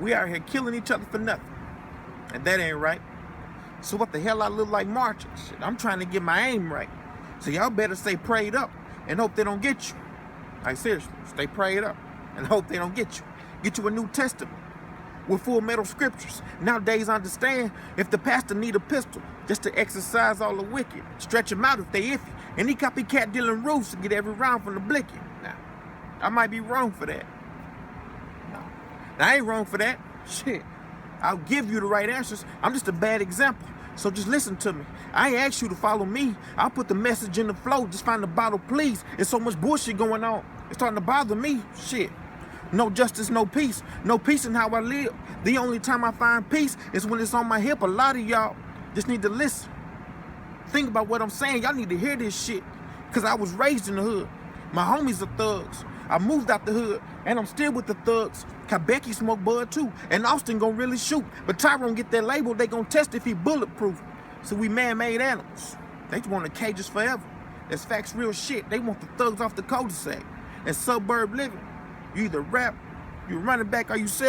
We out here killing each other for nothing. And that ain't right. So what the hell I look like marching? Shit, I'm trying to get my aim right. So y'all better stay prayed up and hope they don't get you. Like seriously, stay prayed up and hope they don't get you. Get you a New Testament with full metal scriptures. Nowadays, understand, if the pastor need a pistol just to exercise all the wicked, stretch them out if they iffy, and he copycat Dylan Roofs to get every round from the blicky. Now, I might be wrong for that. No, I ain't wrong for that. Shit, I'll give you the right answers. I'm just a bad example. So just listen to me. I ain't asked you to follow me. I'll put the message in the flow. Just find the bottle, please. There's so much bullshit going on. It's starting to bother me. Shit. No justice, no peace. No peace in how I live. The only time I find peace is when it's on my hip. A lot of y'all just need to listen. Think about what I'm saying. Y'all need to hear this shit. Because I was raised in the hood. My homies are thugs. I moved out the hood. And I'm still with the thugs. Becky smoke bud too. And Austin gon' really shoot. But Tyrone get that label. They gon' test if he bulletproof. So we man-made animals. They just want to cage us forever. That's facts, real shit. They want the thugs off the cul-de-sac. And suburb living. You either rap, you running back, or you sell.